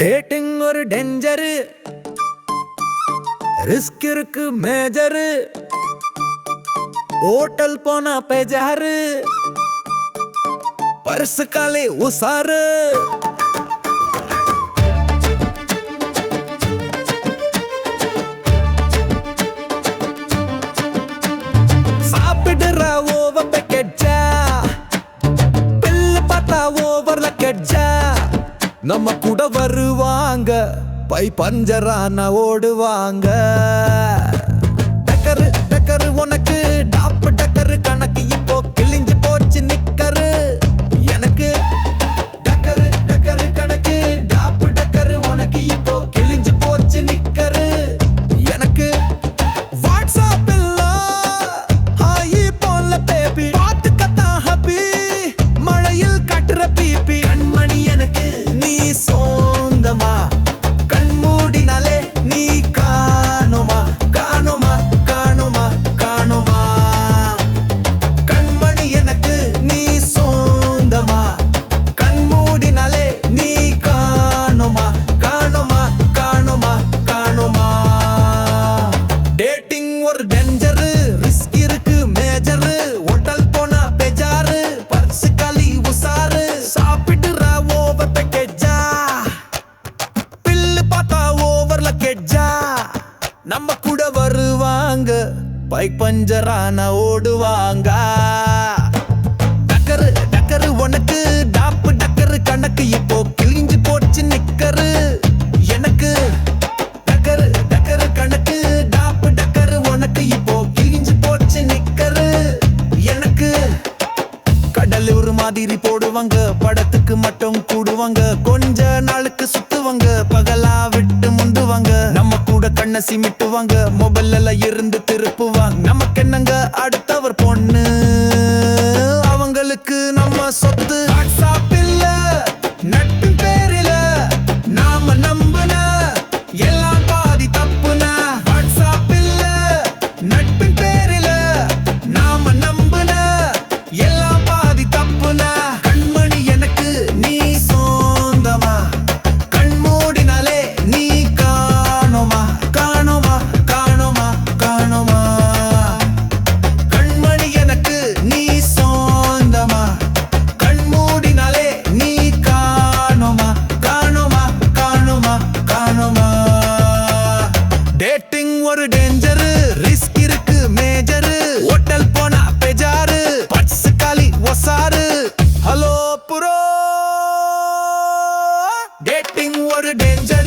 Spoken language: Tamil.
டேட்டிங் ஒரு டேஞ்சரு, ரிஸ்க் இருக்கு மேஜரு, ஹோட்டல் போனா பேஜாரு, பர்ஸ் காலே உசாரு. சாப்பிடுற ஓவர் பேக்கெட்ஜா, பில்லு பார்த்தா ஓவர்ல கெட்ஜா, நம்ம கூட வருவாங்க, பை பஞ்சரான ஓடுவாங்க. டக்கரு டக்கரு உனக்கு டாப்பு டக்கரு கணக்கு இப்போ கிழிஞ்சு போச்சு நிக்கரு எனக்கு. டக்கரு டக்கரு கணக்கு டாப்பு டக்கரு உனக்கு இப்போ கிழிஞ்சு போச்சு நிக்கரு எனக்கு. வாட்ஸ்அப் இல்ல ஹாயி போல பேபி, பாத்துக்கத்தான் ஹாப்பி, மழையில் காட்டுற பிபி. கண்மணி எனக்கு நீ சொந்தமா, கண் மூடினாலே நீ காணுமா காணுமா காணுமா காணுமா. கண்மணி எனக்கு நீ சொந்தமா, கண் மூடினாலே நீ காணுமா காணுமா காணுமா காணுமா. டேட்டிங் ஒரு டேஞ்சரு, ரிஸ்க் இருக்கு மேஜரு, ஹோட்டல் போனா பேஜாரு, பர்ஸ் காலி உசாரு, சாப்பிடுற ஓவர் பேக்கேஜா, பில்லு பார்த்தா ஓவர்ல கெட்ஜா, நம்ம கூட வருவாங்க, பைக் பஞ்சரான ஓடுவாங்க. டக்கரு டக்கரு உனக்கு டாப்பு டக்கரு கணக்கு இப்போ கிழிஞ்சு போச்சு நிக்கரு எனக்கு. டக்கரு டக்கரு கணக்கு டாப்பு டக்கரு உனக்கு இப்போ கிழிஞ்சு போச்சு நிக்கரு எனக்கு. கடலூர் மாதிரி போடுவாங்க, படத்துக்கு மட்டும் கூடுவாங்க, கொஞ்ச நாளுக்கு சுத்துவாங்க, பகலா விட்டு முந்துவாங்க, நம்ம கூட கண்ணை சிமிட்டுவாங்க, மொபைல்ல இருந்து திருப்புவாங்க. நமக்கு என்னங்க அடுத்தவர் பொண்ணு, அவங்களுக்கு நம்ம சொத்து. வாட்ஸ்அப் இல்ல நட்பின் பேரில நாம நம்புன எல்லாம் பாதி தப்புன. வாட்ஸ்அப் இல்ல நட்பின் பேரில நாம நம்புன எல்லாம் பாதி தப்புன. கண்மணி எனக்கு நீ சொந்தமா, கண் மூடினாலே நீ காணுமா காணுமா காணுமா காணுமா. கண்மணி எனக்கு நீ சொந்தமா, கண் மூடினாலே நீ காணுமா காணுமா காணுமா காணுமா. டேட்டிங் ஒரு டேஞ்சரு, ரிஸ்க் இருக்கு மேஜரு, ஹோட்டல் போனா பேஜாரு, பர்ஸ் காலி ஒசாரு. ஹலோ ப்ரோ, டேட்டிங் ஒரு டேஞ்சர்.